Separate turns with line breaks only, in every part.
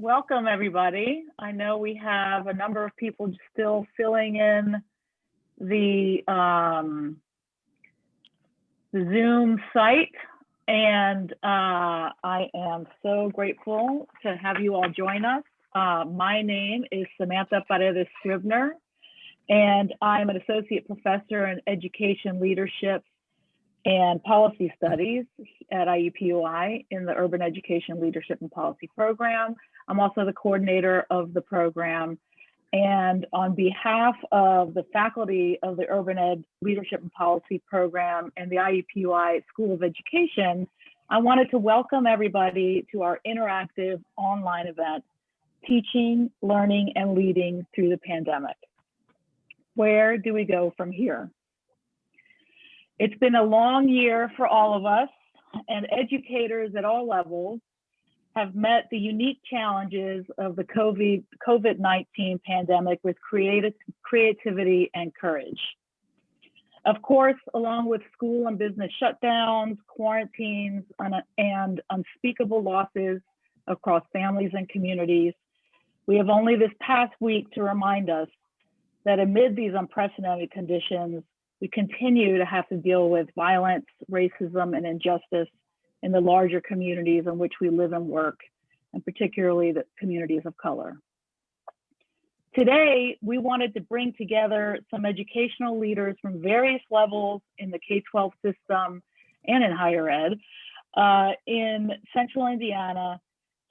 Welcome, everybody. I know we have a number of people still filling in the Zoom site, and I am so grateful to have you all join us. My name is Samantha Paredes-Scribner, and I'm an associate professor in education leadership and policy studies at IUPUI in the Urban Education Leadership and Policy Program. I'm also the coordinator of the program. And on behalf of the faculty of the Urban Ed Leadership and Policy Program and the IUPUI School of Education, I wanted to welcome everybody to our interactive online event, Teaching, Learning, and Leading Through the Pandemic. Where do we go from here? It's been a long year for all of us, and educators at all levels have met the unique challenges of the COVID-19 pandemic with creativity and courage. Of course, along with school and business shutdowns, quarantines, and unspeakable losses across families and communities, we have only this past week to remind us that amid these unprecedented conditions, we continue to have to deal with violence, racism, and injustice in the larger communities in which we live and work, and particularly the communities of color. Today, we wanted to bring together some educational leaders from various levels in the K-12 system and in higher ed in Central Indiana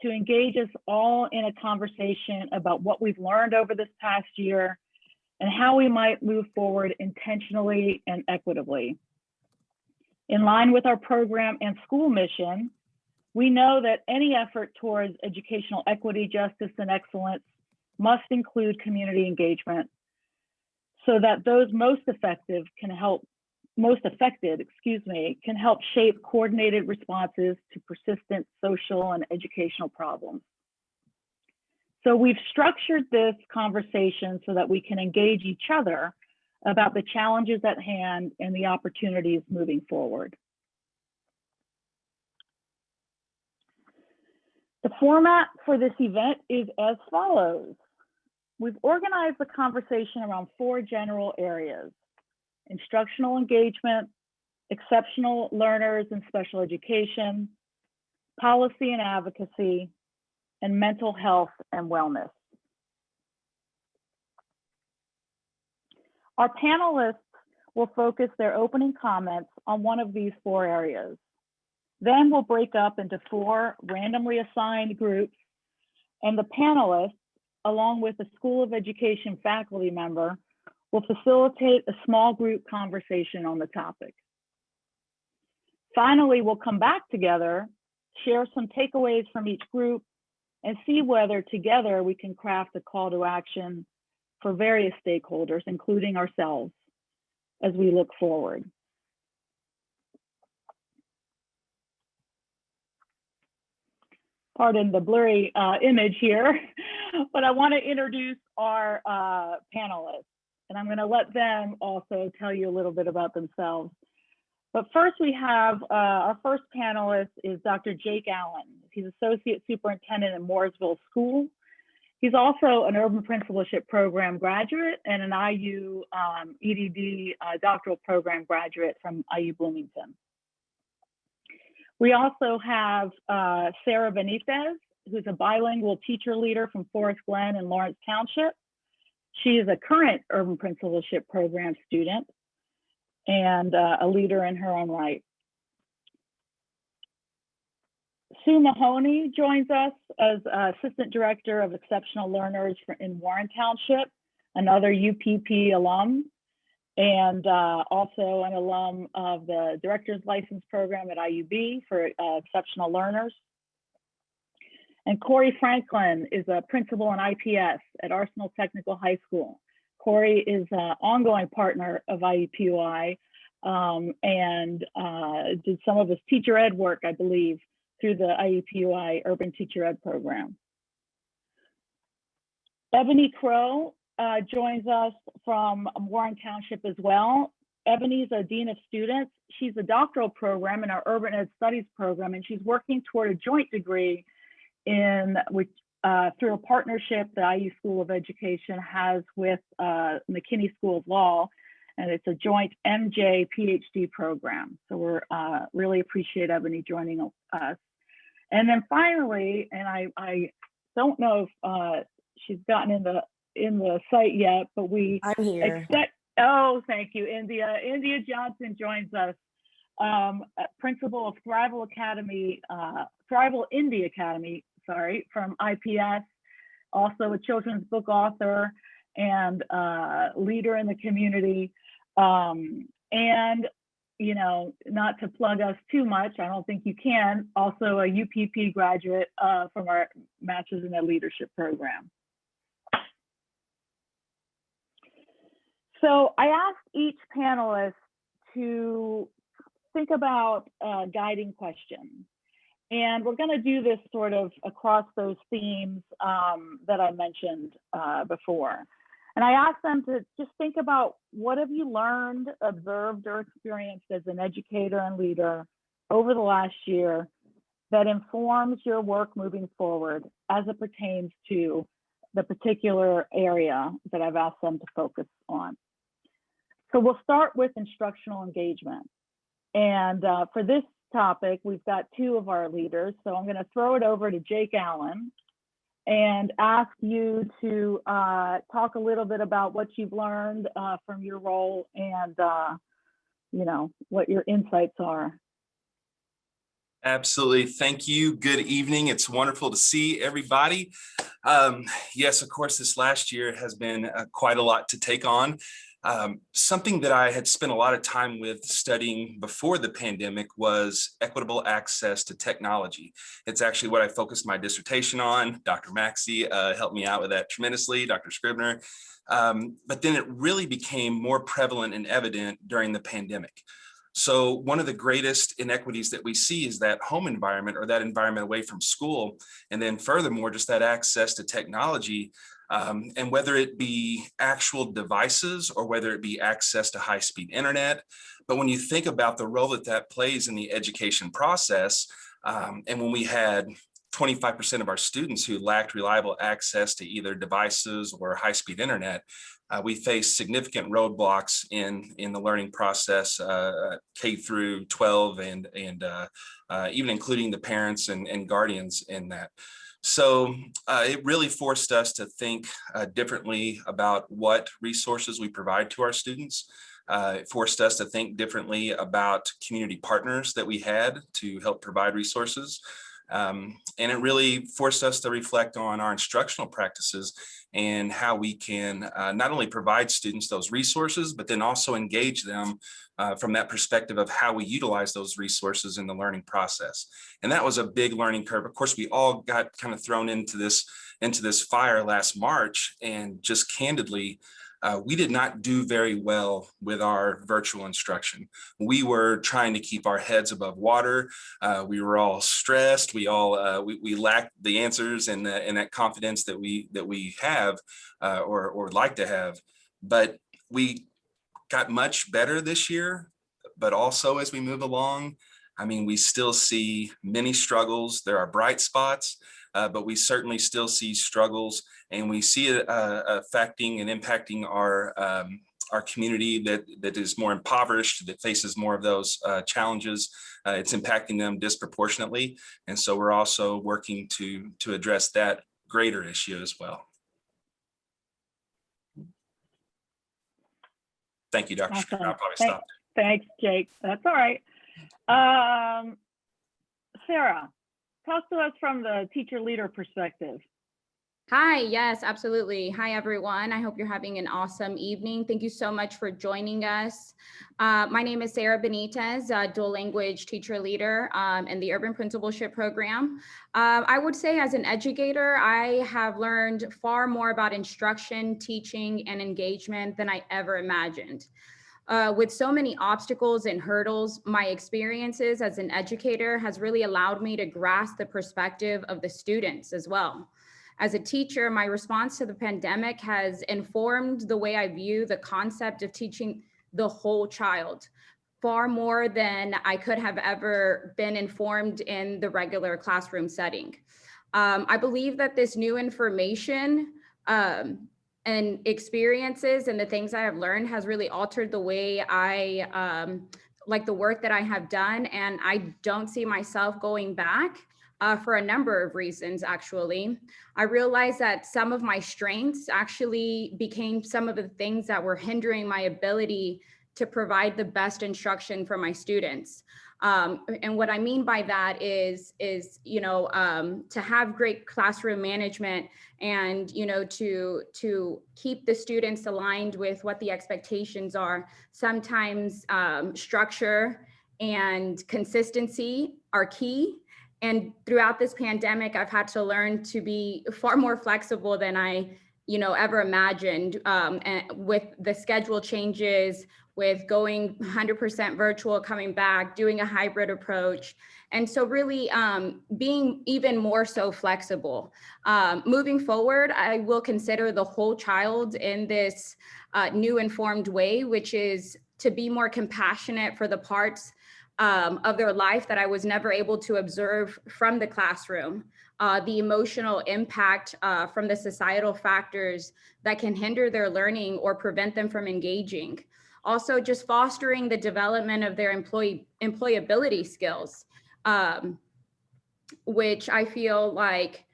to engage us all in a conversation about what we've learned over this past year and how we might move forward intentionally and equitably. In line with our program and school mission, we know that any effort towards educational equity, justice, and excellence must include community engagement so that those most affected can help shape coordinated responses to persistent social and educational problems. So we've structured this conversation so that we can engage each other about the challenges at hand and the opportunities moving forward. The format for this event is as follows. We've organized the conversation around 4 general areas: instructional engagement, exceptional learners in special education, policy and advocacy, and mental health and wellness. Our panelists will focus their opening comments on one of these 4 areas. Then we'll break up into 4 randomly assigned groups, and the panelists, along with a School of Education faculty member, will facilitate a small group conversation on the topic. Finally, we'll come back together, share some takeaways from each group, and see whether together we can craft a call to action for various stakeholders, including ourselves, as we look forward. Pardon the blurry image here, but I want to introduce our panelists, and I'm going to let them also tell you a little bit about themselves. But first we have our first panelist is Dr. Jake Allen. He's Associate Superintendent at Mooresville School. He's also an Urban Principalship Program graduate and an IU EDD doctoral program graduate from IU Bloomington. We also have Sarah Benitez, who's a bilingual teacher leader from Forest Glen and Lawrence Township. She is a current Urban Principalship Program student and a leader in her own right. Sue Mahoney joins us as Assistant Director of Exceptional Learners in Warren Township, another UPP alum, and also an alum of the Director's License Program at IUB for Exceptional Learners. And Corey Franklin is a principal in IPS at Arsenal Technical High School. Corey is an ongoing partner of IUPUI and did some of his teacher ed work, I believe, through the IUPUI Urban Teacher Ed program. Ebony Crow joins us from Warren Township as well. Ebony's a Dean of Students. She's a doctoral program in our Urban Ed Studies program, and she's working toward a joint degree in which through a partnership that IU School of Education has with McKinney School of Law, and it's a joint MJ PhD program. So we're really appreciate Ebony joining us. And then finally, and I don't know if she's gotten in the site yet, but
I'm here.
Oh, thank you, India. India Johnson joins us, principal of Thrival Indie Academy, from IPS, also a children's book author and leader in the community. And, you know, not to plug us too much, I don't think you can, also a UPP graduate from our Masters in Leadership program. So I asked each panelist to think about guiding questions. And we're going to do this sort of across those themes that I mentioned before. And I asked them to just think about, what have you learned, observed, or experienced as an educator and leader over the last year that informs your work moving forward as it pertains to the particular area that I've asked them to focus on. So we'll start with instructional engagement. And for this topic, we've got two of our leaders. So I'm going to throw it over to Jake Allen and ask you to talk a little bit about what you've learned from your role and, you know, what your insights are.
Absolutely. Thank you. Good evening. It's wonderful to see everybody. Yes, of course, this last year has been quite a lot to take on. Something that I had spent a lot of time with studying before the pandemic was equitable access to technology. It's actually what I focused my dissertation on. Dr. Maxey helped me out with that tremendously, Dr. Scribner. But then it really became more prevalent and evident during the pandemic. So one of the greatest inequities that we see is that home environment, or that environment away from school. And then furthermore, just that access to technology. And whether it be actual devices or whether it be access to high-speed internet. But when you think about the role that that plays in the education process, and when we had 25% of our students who lacked reliable access to either devices or high-speed internet, we face significant roadblocks in the learning process, K through 12, and even including the parents and guardians in that. So it really forced us to think differently about what resources we provide to our students. It forced us to think differently about community partners that we had to help provide resources. And it really forced us to reflect on our instructional practices and how we can not only provide students those resources, but then also engage them from that perspective of how we utilize those resources in the learning process. And that was a big learning curve. Of course, we all got kind of thrown into this fire last March, and just candidly, we did not do very well with our virtual instruction. We were trying to keep our heads above water. We were all stressed. We lacked the answers and that confidence that we have or would like to have. But we got much better this year. But also as we move along, I mean, we still see many struggles. There are bright spots, but we certainly still see struggles, and we see it affecting and impacting our community that is more impoverished, that faces more of those challenges. It's impacting them disproportionately, and so we're also working to address that greater issue as well. Thank you, Dr.
Awesome.
Scribner. I'll probably stop.
Thanks, Jake. That's all right. Sarah, talk to us from the teacher leader perspective.
Hi, yes, absolutely. Hi, everyone. I hope you're having an awesome evening. Thank you so much for joining us. My name is Sarah Benitez, dual language teacher leader in the Urban Principalship Program. I would say as an educator, I have learned far more about instruction, teaching, and engagement than I ever imagined. With so many obstacles and hurdles, my experiences as an educator has really allowed me to grasp the perspective of the students as well. As a teacher, my response to the pandemic has informed the way I view the concept of teaching the whole child, far more than I could have ever been informed in the regular classroom setting. I believe that this new information and experiences and the things I have learned has really altered the way I like the work that I have done. And I don't see myself going back for a number of reasons, actually. I realized that some of my strengths actually became some of the things that were hindering my ability to provide the best instruction for my students. And what I mean by that is to have great classroom management and, to keep the students aligned with what the expectations are. Sometimes structure and consistency are key. And throughout this pandemic, I've had to learn to be far more flexible than I, ever imagined. And with the schedule changes, with going 100% virtual, coming back, doing a hybrid approach. And so really being even more so flexible. Moving forward, I will consider the whole child in this new informed way, which is to be more compassionate for the parts of their life that I was never able to observe from the classroom. The emotional impact from the societal factors that can hinder their learning or prevent them from engaging. Also, just fostering the development of their employability skills, which I feel like,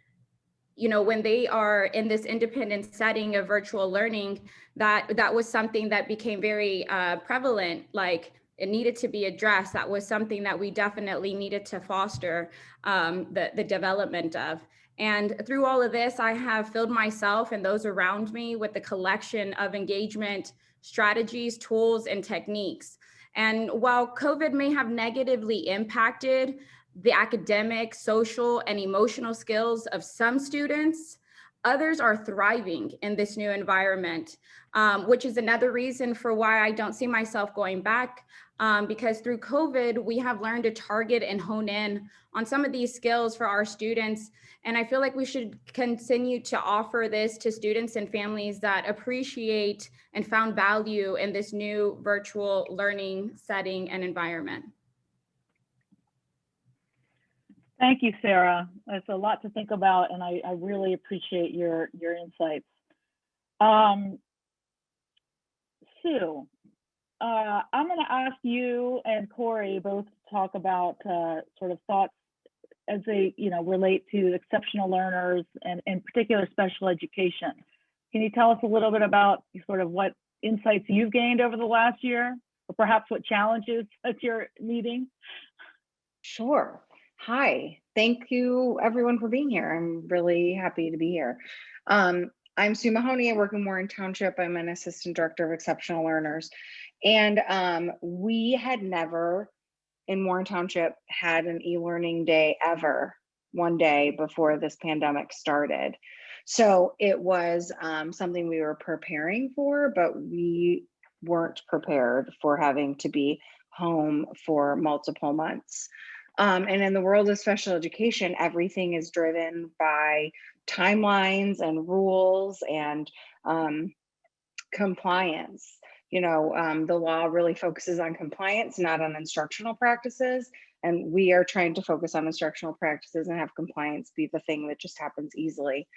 when they are in this independent setting of virtual learning, that was something that became very prevalent, like it needed to be addressed. That was something that we definitely needed to foster the development of. And through all of this, I have filled myself and those around me with the collection of engagement strategies, tools, and techniques. And while COVID may have negatively impacted the academic, social, and emotional skills of some students, others are thriving in this new environment, which is another reason for why I don't see myself going back, because through COVID, we have learned to target and hone in on some of these skills for our students. And I feel like we should continue to offer this to students and families that appreciate and found value in this new virtual learning setting and environment.
Thank you, Sarah. It's a lot to think about, and I really appreciate your insights. Sue, I'm going to ask you and Corey both to talk about sort of thoughts as they relate to exceptional learners and in particular special education. Can you tell us a little bit about sort of what insights you've gained over the last year, or perhaps what challenges that you're meeting?
Sure. Hi, thank you everyone for being here. I'm really happy to be here. I'm Sue Mahoney. I work in Warren Township. I'm an assistant director of exceptional learners. And we had never in Warren Township had an e-learning day ever, one day before this pandemic started. So it was something we were preparing for, but we weren't prepared for having to be home for multiple months. And in the world of special education, everything is driven by timelines and rules and compliance. The law really focuses on compliance, not on instructional practices. And we are trying to focus on instructional practices and have compliance be the thing that just happens easily.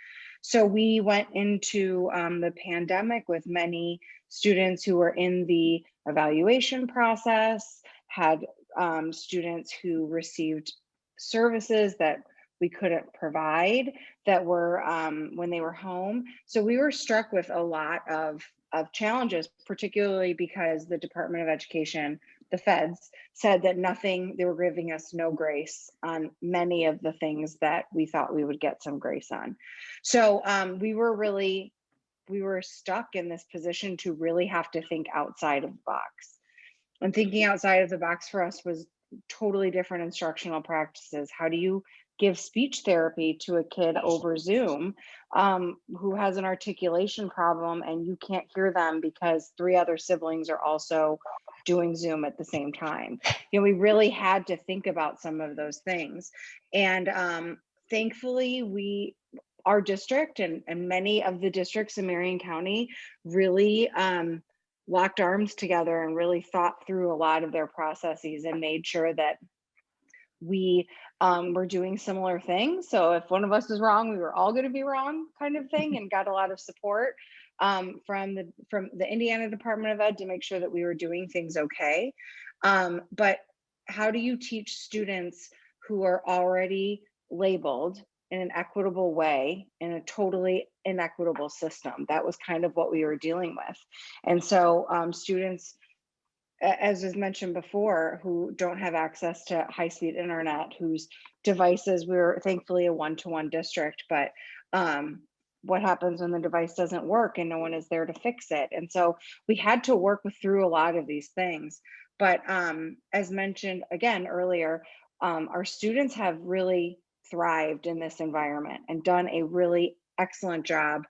So we went into the pandemic with many students who were in the evaluation process, had students who received services that we couldn't provide that were when they were home. So we were struck with a lot of challenges, particularly because the Department of Education, the feds, said that they were giving us no grace on many of the things that we thought we would get some grace on. So we were stuck in this position to really have to think outside of the box. And thinking outside of the box for us was totally different instructional practices. How do you give speech therapy to a kid over Zoom who has an articulation problem and you can't hear them because 3 other siblings are also doing Zoom at the same time? We really had to think about some of those things. And thankfully, our district and many of the districts in Marion County really locked arms together and really thought through a lot of their processes and made sure that we were doing similar things. So if one of us was wrong, we were all going to be wrong, kind of thing, and got a lot of support from the Indiana Department of Ed to make sure that we were doing things okay. But how do you teach students who are already labeled in an equitable way in a totally inequitable system? That was kind of what we were dealing with. And so students, as was mentioned before, who don't have access to high-speed internet, whose devices, we're thankfully a one-to-one district, but what happens when the device doesn't work and no one is there to fix it? And so we had to work through a lot of these things. But as mentioned again earlier, our students have really thrived in this environment and done a really excellent job.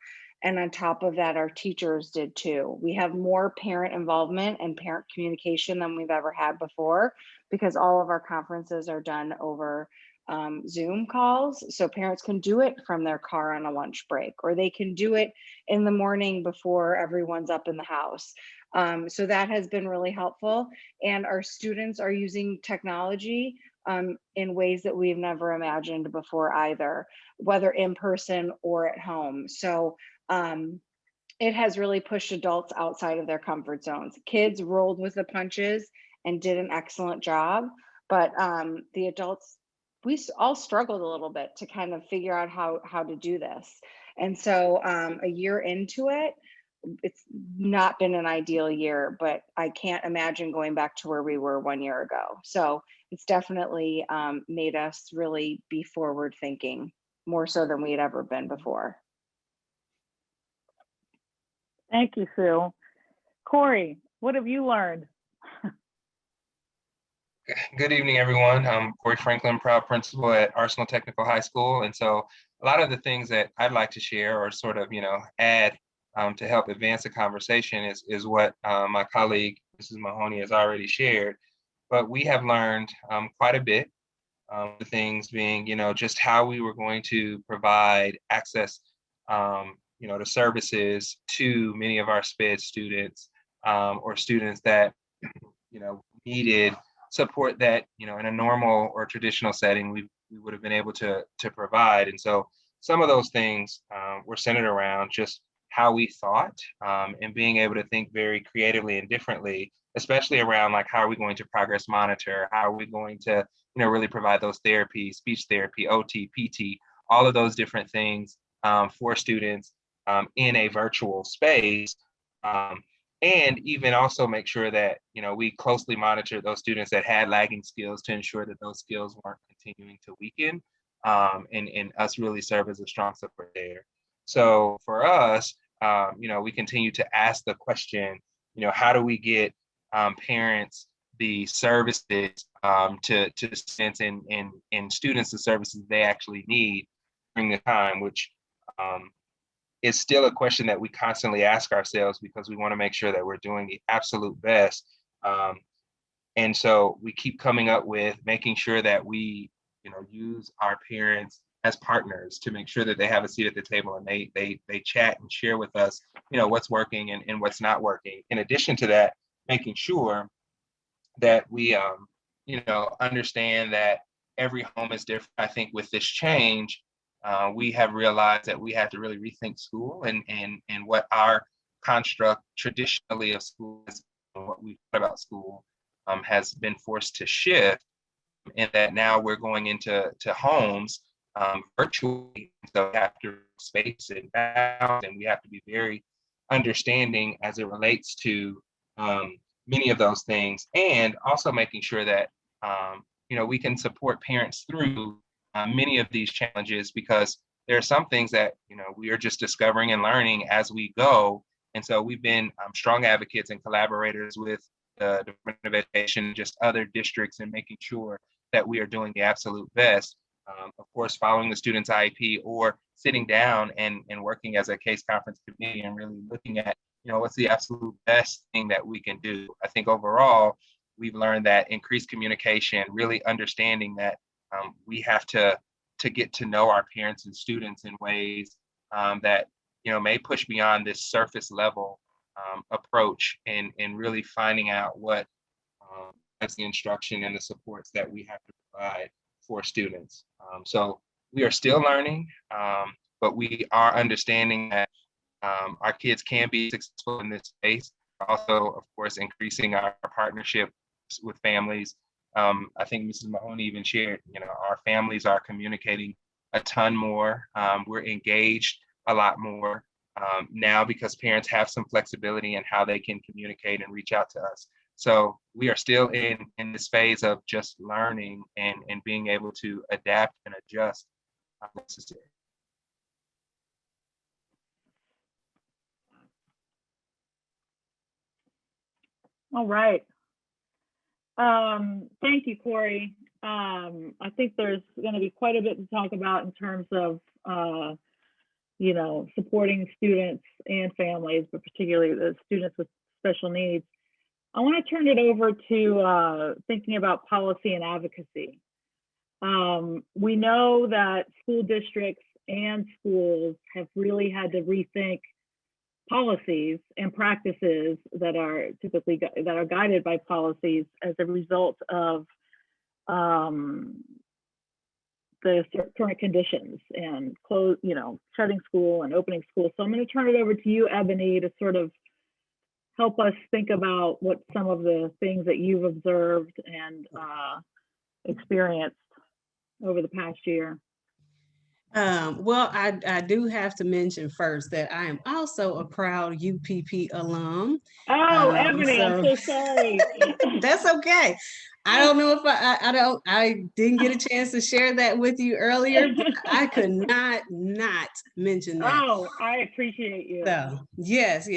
And on top of that, our teachers did too. We have more parent involvement and parent communication than we've ever had before, because all of our conferences are done over Zoom calls. So parents can do it from their car on a lunch break, or they can do it in the morning before everyone's up in the house. So that has been really helpful. And our students are using technology in ways that we've never imagined before either, whether in person or at home. So it has really pushed adults outside of their comfort zones. Kids rolled with the punches and did an excellent job, but the adults, we all struggled a little bit to kind of figure out how to do this. And so a year into it, it's not been an ideal year, but I can't imagine going back to where we were 1 year ago. So it's definitely made us really be forward thinking, more so than we had ever been before.
Thank you, Sue. Corey, what have you learned?
Good evening, everyone. I'm Corey Franklin, proud principal at Arsenal Technical High School. And so a lot of the things that I'd like to share or sort of, add to help advance the conversation is what my colleague, Mrs. Mahoney, has already shared. But we have learned quite a bit. The things being, just how we were going to provide access, to services to many of our SPED students or students that, needed support that, in a normal or traditional setting, we would have been able to provide. And so some of those things were centered around just how we thought and being able to think very creatively and differently, especially around like, how are we going to progress monitor? How are we going to, really provide those therapies, speech therapy, OT, PT, all of those different things for students in a virtual space. And even also make sure that, we closely monitor those students that had lagging skills to ensure that those skills weren't continuing to weaken and us really serve as a strong support there. So for us, we continue to ask the question, how do we get parents the services to students and students the services they actually need during the time, which is still a question that we constantly ask ourselves because we want to make sure that we're doing the absolute best. And so we keep coming up with making sure that we, use our parents as partners to make sure that they have a seat at the table and they chat and share with us, what's working and what's not working. In addition to that, making sure that we, understand that every home is different. I think with this change, we have realized that we have to really rethink school and what our construct traditionally of school is, and what we thought about school has been forced to shift, and that now we're going into homes virtually. So we have to space and bounds, and we have to be very understanding as it relates to many of those things, and also making sure that we can support parents through many of these challenges, because there are some things that we are just discovering and learning as we go. And so we've been strong advocates and collaborators with the Department of Education, just other districts, and making sure that we are doing the absolute best. Of course, following the student's IEP or sitting down and working as a case conference committee and really looking at, what's the absolute best thing that we can do. I think overall, we've learned that increased communication, really understanding that we have to get to know our parents and students in ways that may push beyond this surface level approach, and really finding out what is the instruction and the supports that we have to provide. for students. So we are still learning, but we are understanding that our kids can be successful in this space. Also, of course, increasing our partnership with families. I think Mrs. Mahoney even shared, our families are communicating a ton more. We're engaged a lot more now because parents have some flexibility in how they can communicate and reach out to us. So we are still in this phase of just learning and being able to adapt and adjust as necessary.
All right. Thank you, Corey. I think there's going to be quite a bit to talk about in terms of, supporting students and families, but particularly the students with special needs. I want to turn it over to thinking about policy and advocacy. We know that school districts and schools have really had to rethink policies and practices that are guided by policies as a result of the current conditions and shutting school and opening school. So I'm going to turn it over to you, Ebony, to sort of help us think about what some of the things that you've observed and experienced over the past year.
Well, I do have to mention first that I am also a proud UPP alum.
Oh, Ebony, I'm so sorry.
That's okay. I don't know if I didn't get a chance to share that with you earlier, but I could not mention that.
Oh, I appreciate you.
So yes.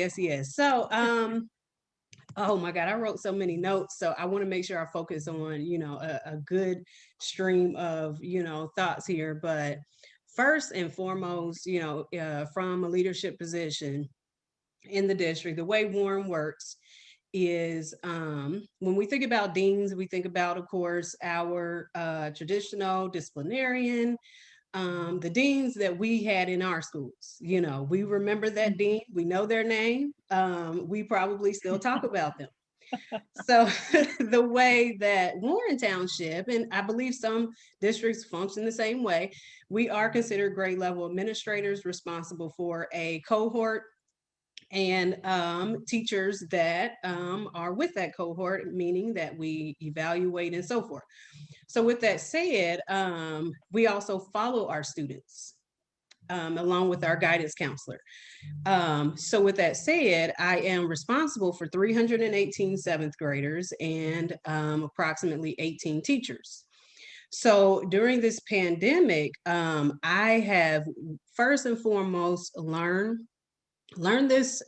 So oh my God, I wrote so many notes. So I want to make sure I focus on, a good stream of, thoughts here. But first and foremost, from a leadership position in the district, the way Warren works is when we think about deans, we think about, of course, our traditional disciplinarian, the deans that we had in our schools. We remember that dean, we know their name, we probably still talk about them. So the way that Warren Township, and I believe some districts function the same way, we are considered grade level administrators responsible for a cohort and teachers that are with that cohort, meaning that we evaluate and so forth. So with that said, we also follow our students along with our guidance counselor. So with that said, I am responsible for 318 seventh graders and approximately 18 teachers. So during this pandemic, I have first and foremost learned this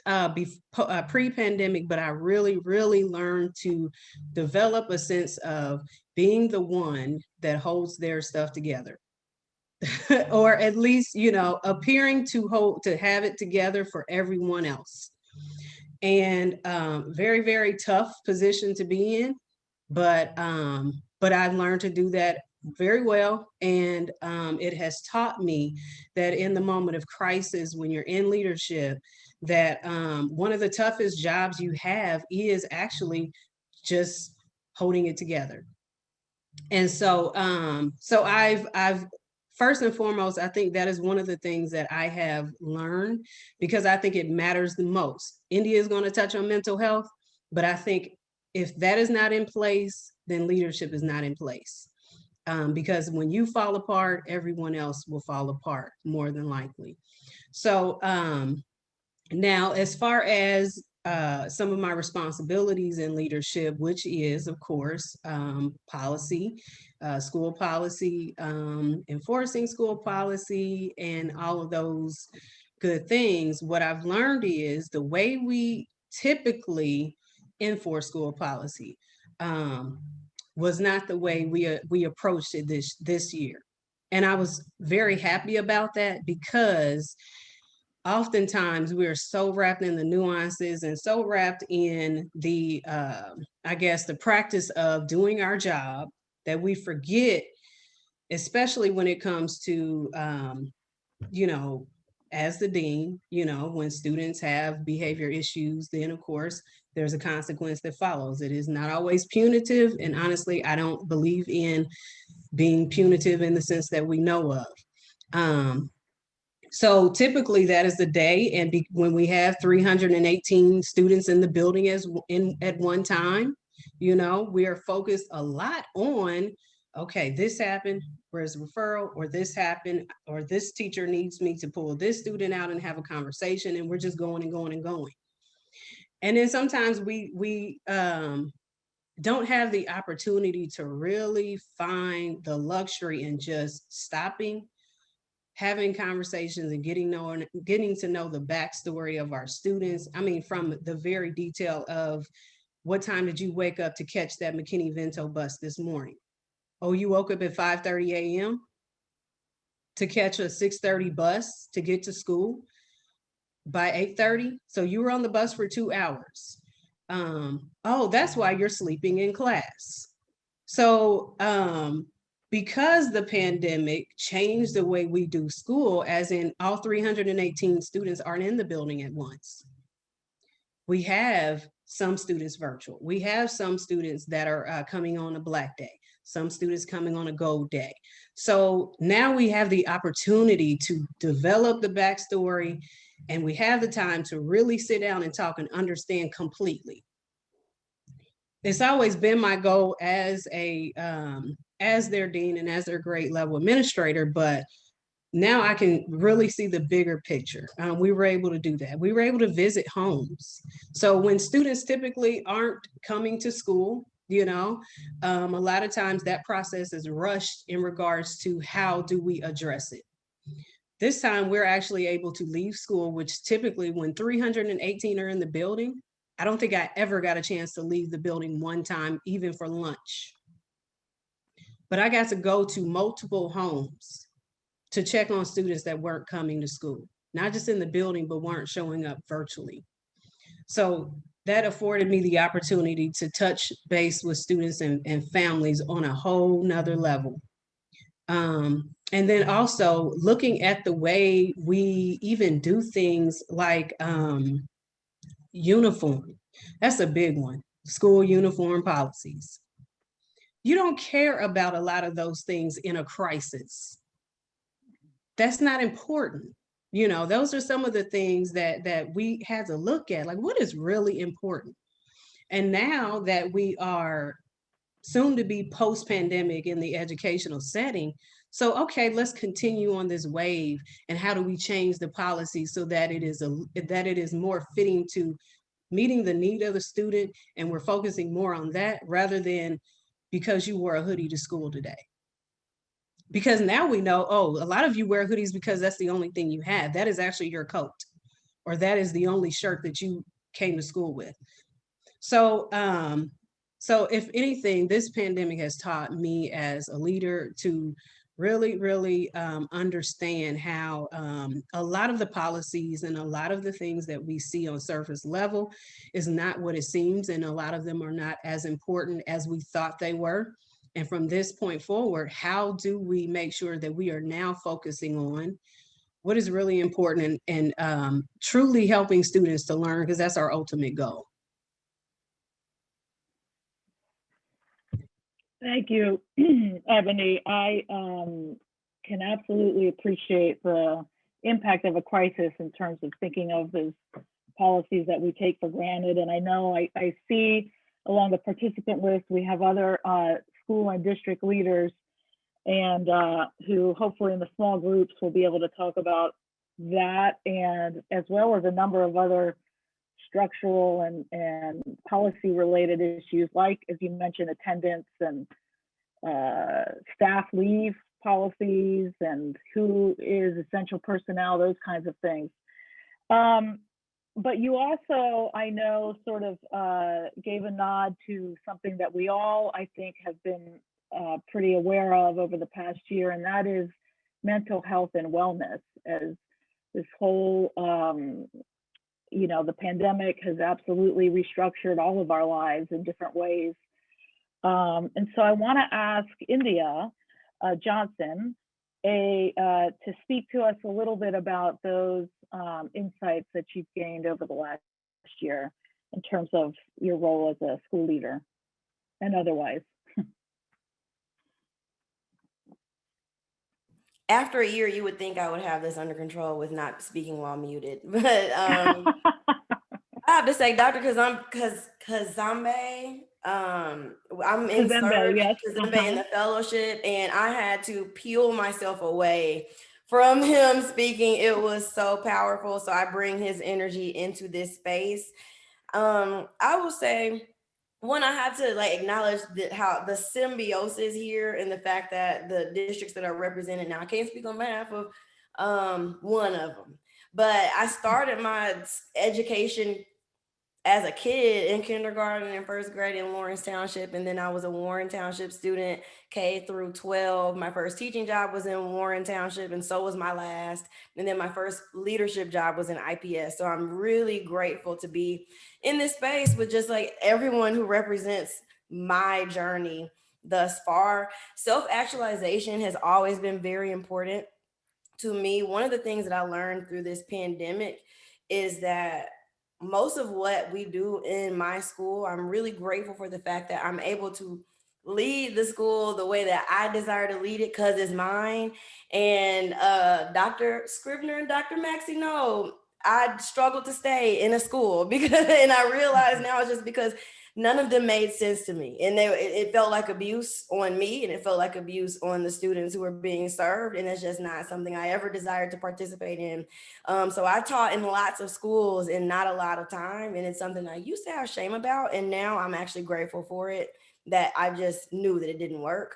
pre-pandemic, but I really learned to develop a sense of being the one that holds their stuff together. Or at least, appearing to have it together for everyone else. And very, very tough position to be in, but I've learned to do that very well. And it has taught me that in the moment of crisis, when you're in leadership, that one of the toughest jobs you have is actually just holding it together. And so I've first and foremost, I think that is one of the things that I have learned, because I think it matters the most. India is going to touch on mental health, but I think if that is not in place, then leadership is not in place. Because when you fall apart, everyone else will fall apart more than likely. So now, as far as some of my responsibilities in leadership, which is, of course, policy, school policy, enforcing school policy, and all of those good things, what I've learned is the way we typically enforce school policy was not the way we approached it this year. And I was very happy about that, because oftentimes we are so wrapped in the nuances and so wrapped in the, I guess, the practice of doing our job, that we forget, especially when it comes to, as the dean, when students have behavior issues, then of course there's a consequence that follows. It is not always punitive. And honestly, I don't believe in being punitive in the sense that we know of. So typically that is the day. And when we have 318 students in the building at one time, you know, we are focused a lot on, okay, this happened, where's the referral, or this happened, or this teacher needs me to pull this student out and have a conversation, and we're just going and going and going. And then sometimes we don't have the opportunity to really find the luxury in just stopping, having conversations, and getting to know the backstory of our students. I mean, from the very detail of, what time did you wake up to catch that McKinney-Vento bus this morning? Oh, you woke up at 5:30 a.m. to catch a 6:30 bus to get to school by 8:30. So you were on the bus for 2 hours. Oh, that's why you're sleeping in class. So because the pandemic changed the way we do school, as in all 318 students aren't in the building at once. We have some students virtual. We have some students that are coming on a Black Day, some students coming on a Gold Day. So now we have the opportunity to develop the backstory, and we have the time to really sit down and talk and understand completely. It's always been my goal as their dean and as their grade level administrator, but now I can really see the bigger picture. We were able to do that. We were able to visit homes. So when students typically aren't coming to school, you know, a lot of times that process is rushed in regards to how do we address it. This time we're actually able to leave school, which typically when 318 are in the building, I don't think I ever got a chance to leave the building one time, even for lunch. But I got to go to multiple homes to check on students that weren't coming to school, not just in the building, but weren't showing up virtually. So that afforded me the opportunity to touch base with students and families on a whole nother level. And then also looking at the way we even do things like uniform. That's a big one. School uniform policies. You don't care about a lot of those things in a crisis. That's not important. You know, those are some of the things that we had to look at, like what is really important. And now that we are soon to be post-pandemic in the educational setting, so okay, let's continue on this wave, and how do we change the policy so that it is more fitting to meeting the need of the student, and we're focusing more on that rather than because you wore a hoodie to school today. Because now we know, oh, a lot of you wear hoodies because that's the only thing you have. That is actually your coat, or that is the only shirt that you came to school with. So, so if anything, this pandemic has taught me as a leader to really understand how a lot of the policies and a lot of the things that we see on surface level is not what it seems, and a lot of them are not as important as we thought they were. And from this point forward, how do we make sure that we are now focusing on what is really important and truly helping students to learn, because that's our ultimate goal.
Thank you, Ebony. I can absolutely appreciate the impact of a crisis in terms of thinking of those policies that we take for granted. And I know I see along the participant list, we have other school and district leaders, and who hopefully in the small groups will be able to talk about that, and as well as a number of other structural and policy related issues, like, as you mentioned, attendance and staff leave policies and who is essential personnel, those kinds of things. But you also, I know, sort of gave a nod to something that we all, I think, have been pretty aware of over the past year, and that is mental health and wellness. As this whole you know, the pandemic has absolutely restructured all of our lives in different ways. And so I want to ask India Johnson to speak to us a little bit about those insights that you've gained over the last year. in terms of your role as a school leader and otherwise?
After a year, you would think I would have this under control with not speaking while muted. But I have to say, Dr. Kazambe, I'm in
Kazembe, yes.
Kazembe in the fellowship, and I had to peel myself away from him speaking. It was so powerful. So I bring his energy into this space. I will say, one, I have to like acknowledge that how the symbiosis here and the fact that the districts that are represented now, I can't speak on behalf of one of them, but I started my education as a kid in kindergarten and first grade in Lawrence Township. And then I was a Warren Township student, K through 12. My first teaching job was in Warren Township, and so was my last. And then my first leadership job was in IPS. So I'm really grateful to be in this space with just like everyone who represents my journey thus far. Self-actualization has always been very important to me. One of the things that I learned through this pandemic is that most of what we do in my school, I'm really grateful for the fact that I'm able to lead the school the way that I desire to lead it because it's mine. And Dr. Scribner and Dr. Maxey know I struggled to stay in a school because, and I realize now it's just because none of them made sense to me. And it felt like abuse on me, and it felt like abuse on the students who were being served. And it's just not something I ever desired to participate in. So I taught in lots of schools in not a lot of time. And it's something I used to have shame about. And now I'm actually grateful for it, that I just knew that it didn't work.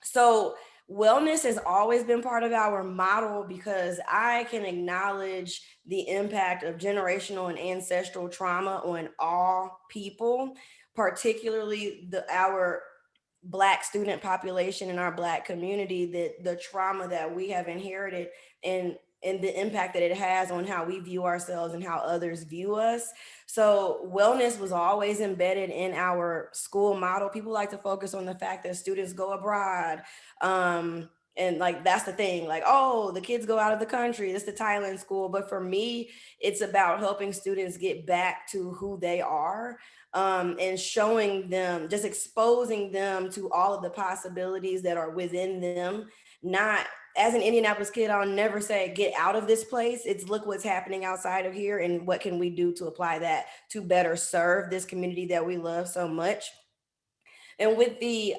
So wellness has always been part of our model because I can acknowledge the impact of generational and ancestral trauma on all people, particularly our Black student population in our Black community, that the trauma that we have inherited and the impact that it has on how we view ourselves and how others view us. So wellness was always embedded in our school model. People like to focus on the fact that students go abroad. And like, that's the thing, like, oh, the kids go out of the country, it's the Thailand school. But for me, it's about helping students get back to who they are, and showing them, just exposing them to all of the possibilities that are within them. Not, as an Indianapolis kid, I'll never say get out of this place. It's look what's happening outside of here and what can we do to apply that to better serve this community that we love so much. And with the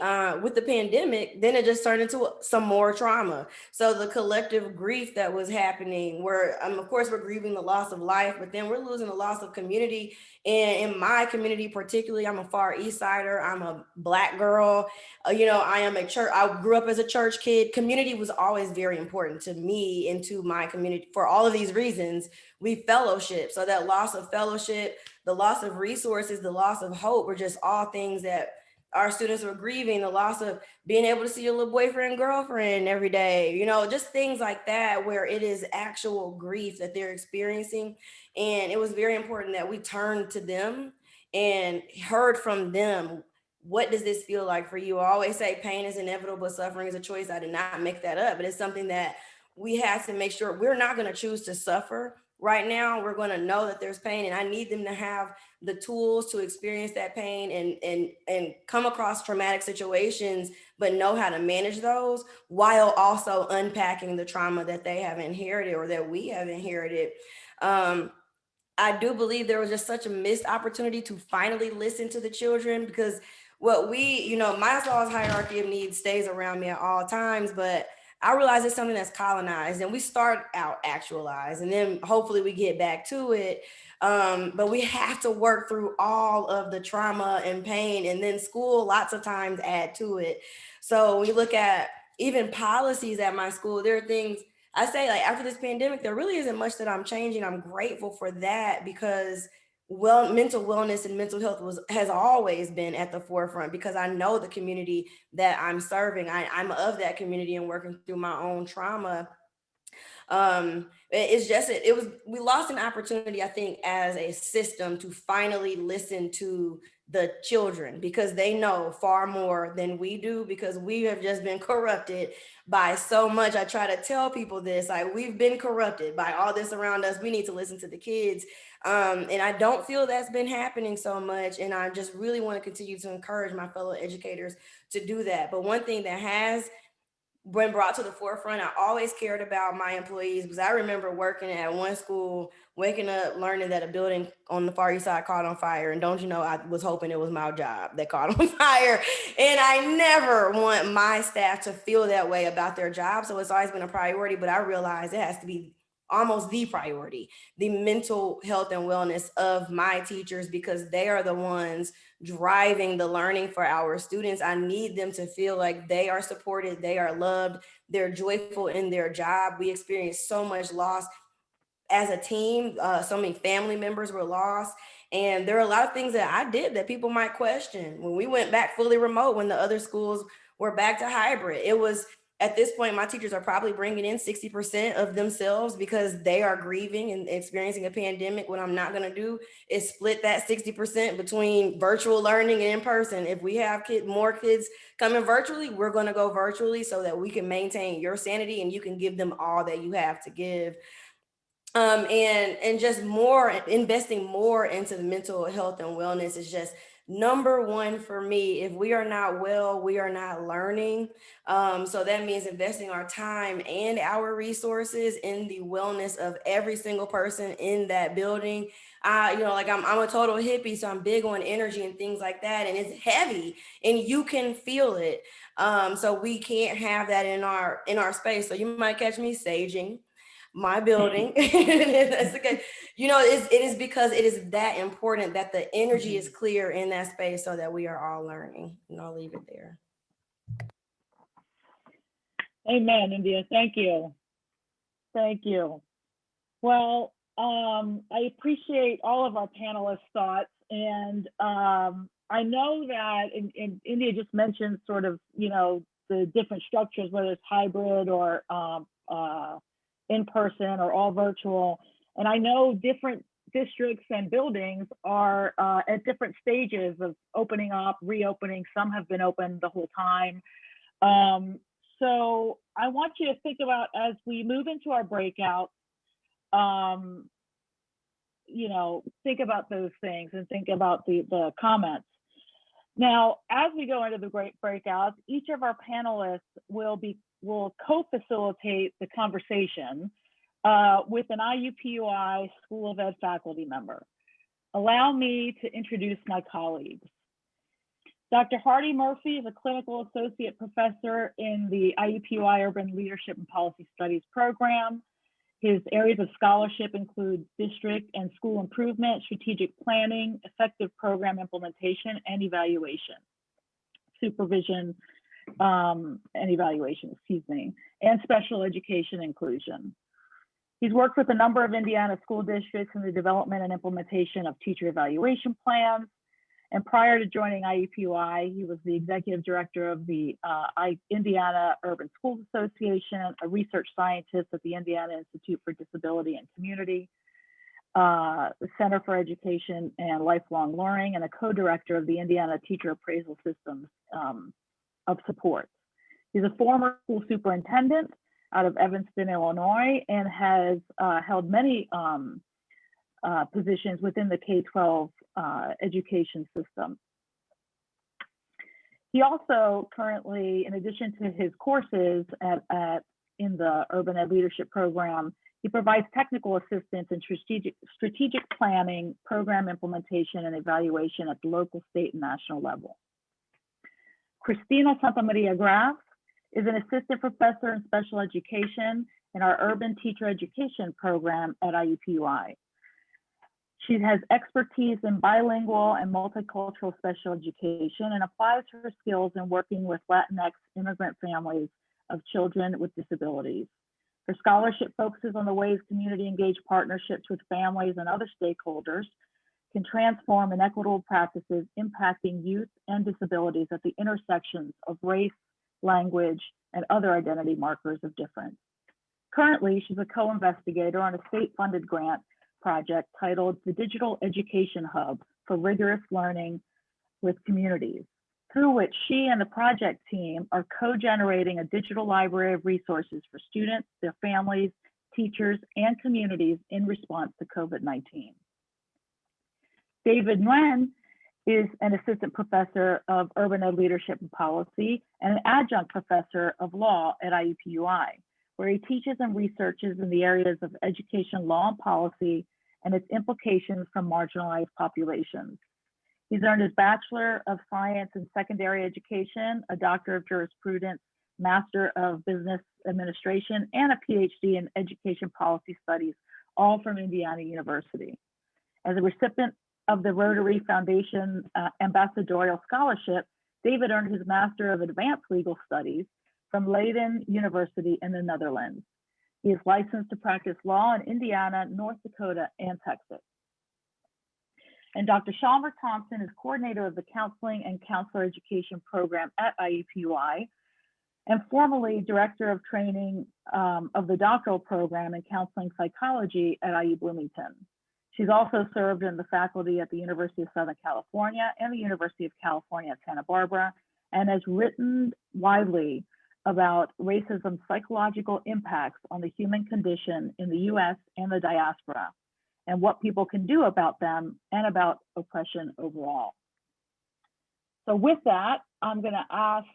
pandemic, then it just turned into some more trauma. So the collective grief that was happening, where of course we're grieving the loss of life, but then we're losing the loss of community. And in my community, particularly, I'm a Far East Sider. I'm a Black girl. I am a church. I grew up as a church kid. Community was always very important to me and to my community. For all of these reasons, we fellowship. So that loss of fellowship, the loss of resources, the loss of hope were just all things that our students were grieving. The loss of being able to see your little boyfriend, girlfriend every day, just things like that, where it is actual grief that they're experiencing. And it was very important that we turned to them and heard from them. What does this feel like for you? I always say pain is inevitable, but suffering is a choice. I did not make that up, but it's something that we have to make sure we're not going to choose to suffer. Right now, we're going to know that there's pain, and I need them to have the tools to experience that pain and come across traumatic situations, but know how to manage those while also unpacking the trauma that they have inherited or that we have inherited. I do believe there was just such a missed opportunity to finally listen to the children, because Maslow's hierarchy of needs stays around me at all times, but I realize it's something that's colonized, and we start out actualized, and then hopefully we get back to it. But we have to work through all of the trauma and pain, and then school lots of times add to it. So when you look at even policies at my school, there are things I say, like, after this pandemic, there really isn't much that I'm changing. I'm grateful for that, because mental wellness and mental health has always been at the forefront, because I know the community that I'm serving. I'm of that community and working through my own trauma. We lost an opportunity, I think, as a system to finally listen to the children, because they know far more than we do, because we have just been corrupted by so much. I try to tell people this, like, we've been corrupted by all this around us. We need to listen to the kids. And I don't feel that's been happening so much. And I just really want to continue to encourage my fellow educators to do that. But one thing that has been brought to the forefront, I always cared about my employees, because I remember working at one school, waking up, learning that a building on the Far East Side caught on fire. And don't you know, I was hoping it was my job that caught on fire. And I never want my staff to feel that way about their job. So it's always been a priority, but I realized it has to be almost the priority, the mental health and wellness of my teachers, because they are the ones driving the learning for our students. I need them to feel like they are supported, they are loved, they're joyful in their job. We experienced so much loss as a team. So many family members were lost. And there are a lot of things that I did that people might question. When we went back fully remote, when the other schools were back to hybrid, it was, at this point, my teachers are probably bringing in 60% of themselves because they are grieving and experiencing a pandemic. What I'm not going to do is split that 60% between virtual learning and in person. If we have more kids coming virtually, we're going to go virtually so that we can maintain your sanity and you can give them all that you have to give. And just more investing more into the mental health and wellness is just number one for me. If we are not well, we are not learning. So that means investing our time and our resources in the wellness of every single person in that building. Like I'm a total hippie, so I'm big on energy and things like that. And it's heavy and you can feel it. So we can't have that in our space. So you might catch me saging my building. That's okay. It is because it is that important that the energy is clear in that space so that we are all learning. And I'll leave it there.
Amen, India. Thank you. Thank you. Well, I appreciate all of our panelists' thoughts. And I know that India just mentioned sort of, the different structures, whether it's hybrid or in person or all virtual. And I know different districts and buildings are at different stages of opening up, reopening. Some have been open the whole time. So I want you to think about, as we move into our breakout, think about those things and think about the comments. Now, as we go into the great breakouts, each of our panelists will co-facilitate the conversation with an IUPUI School of Ed faculty member. Allow me to introduce my colleagues. Dr. Hardy Murphy is a clinical associate professor in the IUPUI Urban Leadership and Policy Studies program. His areas of scholarship include district and school improvement, strategic planning, effective program implementation, and evaluation, supervision, and evaluation, and special education inclusion. He's worked with a number of Indiana school districts in the development and implementation of teacher evaluation plans. And prior to joining IUPUI, he was the executive director of the Indiana Urban Schools Association, a research scientist at the Indiana Institute for Disability and Community, the Center for Education and Lifelong Learning, and a co-director of the Indiana Teacher Appraisal Systems of Support. He's a former school superintendent out of Evanston, Illinois, and has held many positions within the K-12 education system. He also currently, in addition to his courses in the Urban Ed Leadership Program, he provides technical assistance in strategic planning, program implementation, and evaluation at the local, state, and national level. Christina Santamaria Graf is an assistant professor in special education in our Urban Teacher Education Program at IUPUI. She has expertise in bilingual and multicultural special education and applies her skills in working with Latinx immigrant families of children with disabilities. Her scholarship focuses on the ways community-engaged partnerships with families and other stakeholders can transform inequitable practices impacting youth and disabilities at the intersections of race, language, and other identity markers of difference. Currently, she's a co-investigator on a state-funded grant project titled the Digital Education Hub for Rigorous Learning with Communities, through which she and the project team are co-generating a digital library of resources for students, their families, teachers, and communities in response to COVID-19. David Nguyen is an assistant professor of urban ed leadership and policy and an adjunct professor of law at IUPUI, where he teaches and researches in the areas of education law and policy and its implications for marginalized populations. He's earned his Bachelor of Science in Secondary Education, a Doctor of Jurisprudence, Master of Business Administration, and a PhD in Education Policy Studies, all from Indiana University. As a recipient of the Rotary Foundation Ambassadorial Scholarship, David earned his Master of Advanced Legal Studies from Leiden University in the Netherlands. He is licensed to practice law in Indiana, North Dakota, and Texas. And Dr. Chalmer Thompson is coordinator of the Counseling and Counselor Education Program at IUPUI and formerly director of training of the doctoral program in counseling psychology at IU Bloomington. She's also served in the faculty at the University of Southern California and the University of California at Santa Barbara, and has written widely about racism's psychological impacts on the human condition in the US and the diaspora, and what people can do about them and about oppression overall. So with that, I'm gonna ask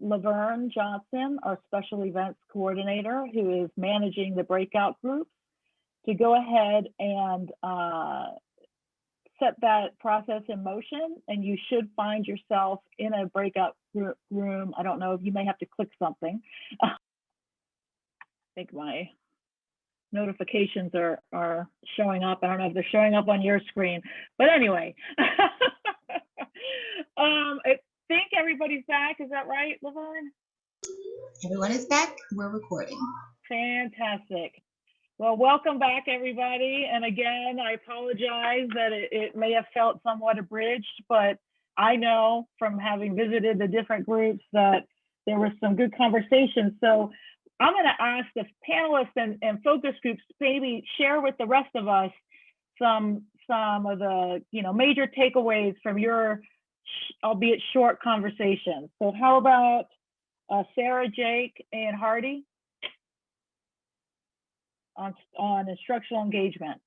Laverne Johnson, our special events coordinator, who is managing the breakout groups, to go ahead and set that process in motion, and you should find yourself in a breakout room. I don't know if you may have to click something. I think my notifications are showing up. I don't know if they're showing up on your screen, but anyway. I think everybody's back. Is that right, Laverne?
Everyone is back. We're recording.
Fantastic. Well, welcome back, everybody. And again, I apologize that it may have felt somewhat abridged, but I know from having visited the different groups that there was some good conversation. So I'm going to ask the panelists and focus groups to maybe share with the rest of us some of the major takeaways from your, albeit short, conversations. So how about Sarah, Jake, and Hardy on instructional engagement?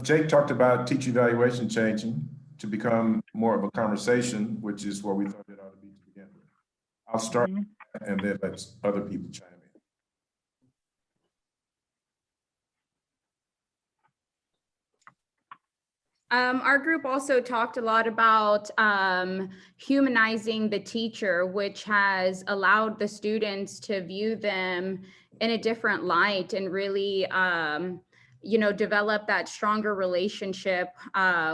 Jake talked about teacher evaluation changing to become more of a conversation, which is where we thought it ought to be to begin with. I'll start and then let other people chime in.
Our group also talked a lot about humanizing the teacher, which has allowed the students to view them in a different light and really, develop that stronger relationship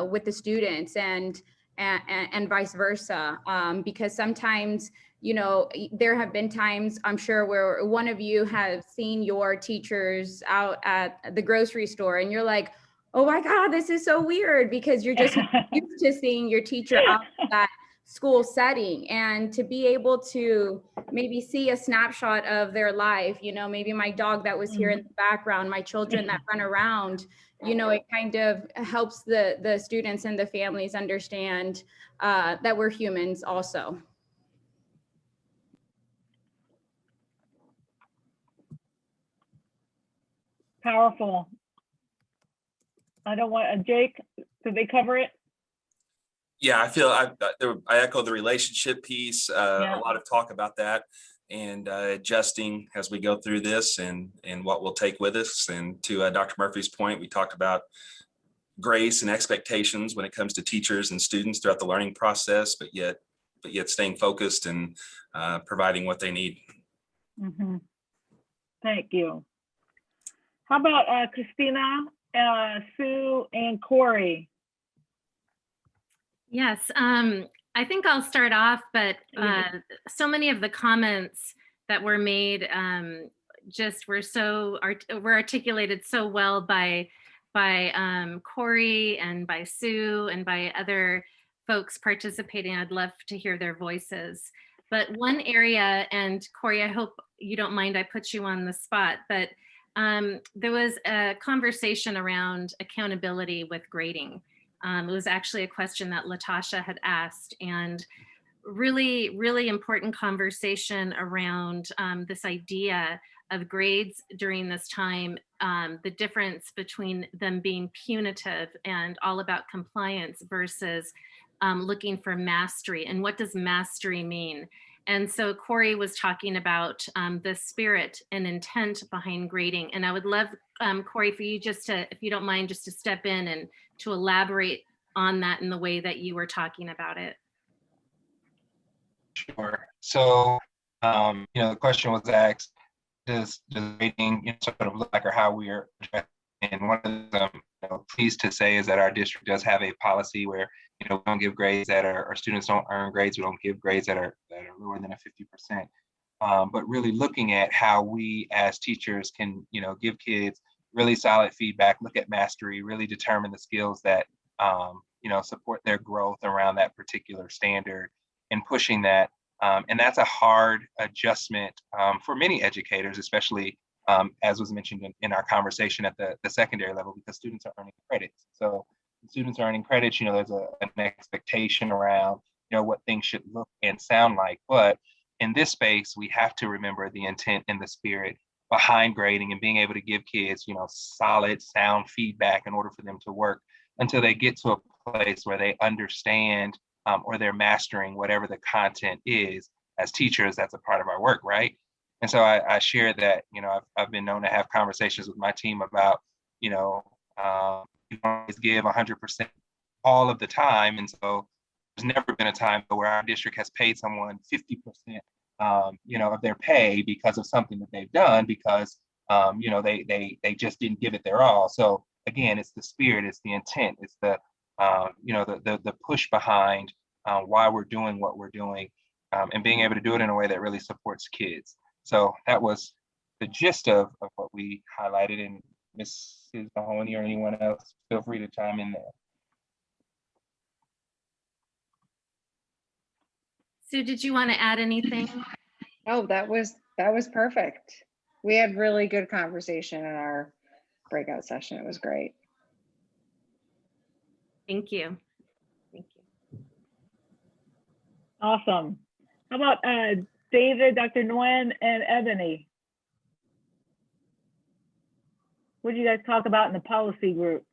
with the students and vice versa. Because sometimes, there have been times, I'm sure, where one of you has seen your teachers out at the grocery store and you're like, oh my God, this is so weird, because you're just used to seeing your teacher out of that school setting, and to be able to maybe see a snapshot of their life, maybe my dog that was here in the background, my children that run around, it kind of helps the students and the families understand that we're humans also.
Powerful. I don't want Jake, did they cover it?
Yeah, I feel I echo the relationship piece, a lot of talk about that, and adjusting as we go through this and what we'll take with us. And to Dr. Murphy's point, we talked about grace and expectations when it comes to teachers and students throughout the learning process, but yet staying focused and providing what they need.
Thank you. How about Christina, Sue, and Corey?
Yes, I think I'll start off, but so many of the comments that were made just were articulated so well by Corey and by Sue and by other folks participating. I'd love to hear their voices. But one area, and Corey, I hope you don't mind I put you on the spot, but there was a conversation around accountability with grading. It was actually a question that Latasha had asked, and really, really important conversation around this idea of grades during this time, the difference between them being punitive and all about compliance versus looking for mastery. And what does mastery mean? And so Corey was talking about the spirit and intent behind grading. And I would love, Corey, for you just to, if you don't mind, just to step in and to elaborate on that in the way that you were talking about it.
Sure. So, the question was asked, does grading sort of look like, or how we are addressing? And one of them, pleased to say, is that our district does have a policy where, we don't give grades that are, our students don't earn grades. We don't give grades that are lower than a 50%. But really looking at how we as teachers can, give kids really solid feedback, look at mastery, really determine the skills that, support their growth around that particular standard, and pushing that. And that's a hard adjustment for many educators, especially as was mentioned in our conversation at the secondary level, because students are earning credits. So students are earning credits, there's an expectation around, what things should look and sound like. But in this space, we have to remember the intent and the spirit behind grading and being able to give kids, solid, sound feedback in order for them to work until they get to a place where they understand or they're mastering whatever the content is. As teachers, that's a part of our work, right? And so I shared that, I've been known to have conversations with my team about, you always give 100% all of the time. And so there's never been a time where our district has paid someone 50%, of their pay because of something that they've done, because, they just didn't give it their all. So again, it's the spirit, it's the intent, it's the, the push behind why we're doing what we're doing, and being able to do it in a way that really supports kids. So that was the gist of what we highlighted. And Mrs. Mahoney or anyone else, feel free to chime in there.
Sue, did you want to add anything?
Oh, that was perfect. We had really good conversation in our breakout session. It was great.
Thank you. Thank you.
Awesome. How about David, Dr. Nguyen, and Ebony? What did you guys talk about in the policy group?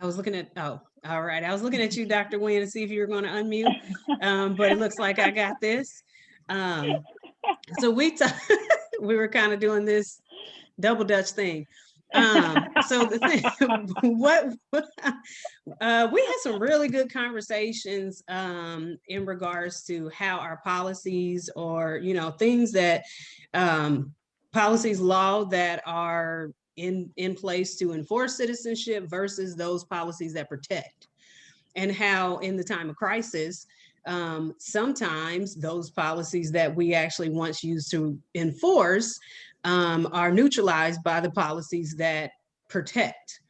I was looking at, oh, all right. I was looking at you, Dr. Nguyen, to see if you were going to unmute, but it looks like I got this. So we were kind of doing this double Dutch thing. So the thing, we had some really good conversations in regards to how our policies, or things that policies, law that are in place to enforce citizenship versus those policies that protect, and how in the time of crisis, sometimes those policies that we actually once used to enforce are neutralized by the policies that protect.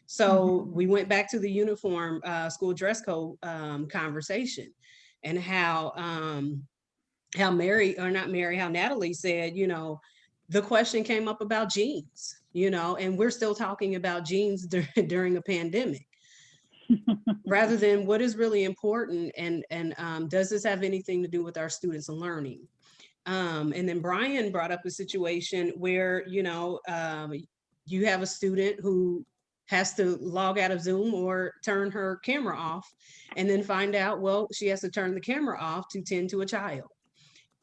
So we went back to the uniform school dress code conversation, and how Natalie said, the question came up about jeans, and we're still talking about jeans during a pandemic. Rather than what is really important, and does this have anything to do with our students and learning? And then Brian brought up a situation where, you have a student who has to log out of Zoom or turn her camera off, and then find out, well, she has to turn the camera off to tend to a child.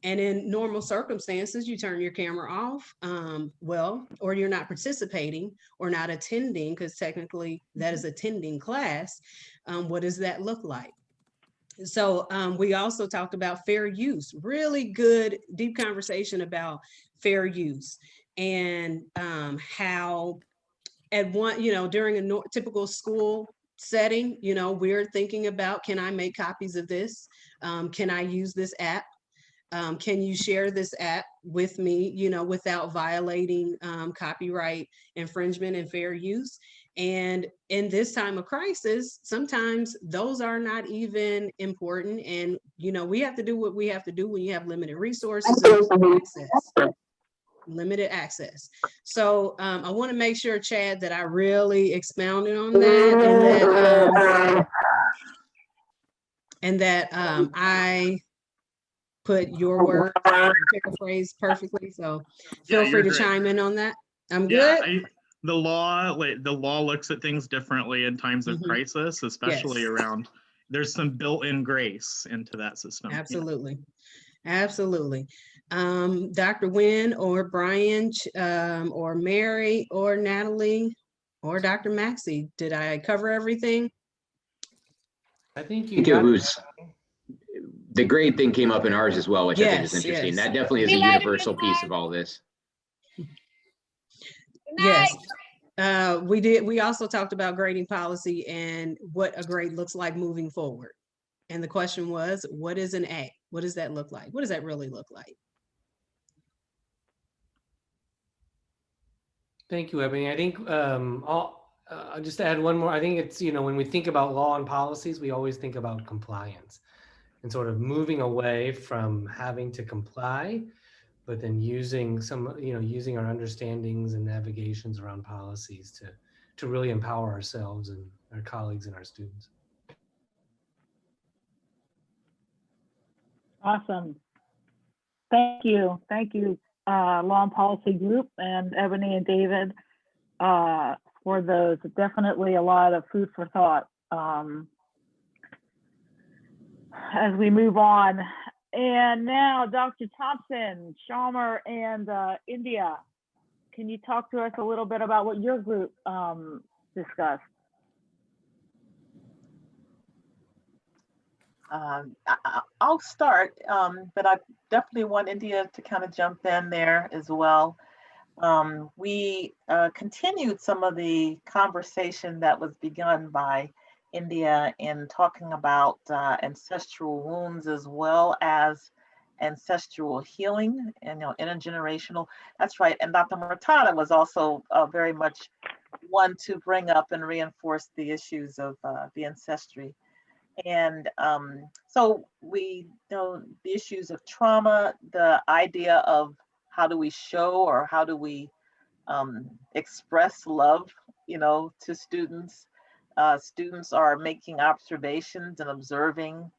And in normal circumstances, you turn your camera off, or you're not participating or not attending, because technically that is attending class. What does that look like? So we also talked about fair use, really good, deep conversation about fair use, and how at one, during a typical school setting, we're thinking about, can I make copies of this? Can I use this app? Can you share this app with me, without violating copyright infringement and fair use? And in this time of crisis, sometimes those are not even important. And, you know, we have to do what we have to do when you have limited resources and limited access. So I want to make sure, Chad, that I really expounded on that, and that I put your word paraphrase perfectly. So feel free to chime in on that. I'm good.
The law looks at things differently in times of crisis, especially around, there's some built-in grace into that system.
Absolutely. Absolutely. Dr. Nguyen or Brian or Mary or Natalie or Dr. Maxey, did I cover everything?
I think you got it. The grade thing came up in ours as well, which I think is interesting. That definitely is a universal piece of all this.
Yes. We did. We also talked about grading policy and what a grade looks like moving forward. And the question was, what is an A? What does that look like? What does that really look like?
Thank you, Ebony. I think I'll just add one more. I think it's, you know, when we think about law and policies, we always think about compliance and sort of moving away from having to comply, but then using using our understandings and navigations around policies to really empower ourselves and our colleagues and our students.
Awesome. Thank you. Thank you, Law and Policy Group and Ebony and David for those. Definitely a lot of food for thought as we move on. And now Dr. Thompson, Sharma, and India, can you talk to us a little bit about what your group discussed?
I'll start, but I definitely want India to kind of jump in there as well. We continued some of the conversation that was begun by India in talking about ancestral wounds as well as ancestral healing and intergenerational. That's right. And Dr. Murtada was also very much one to bring up and reinforce the issues of the ancestry. And so we know the issues of trauma, the idea of how do we show or how do we express love, to students. Students are making observations and observing.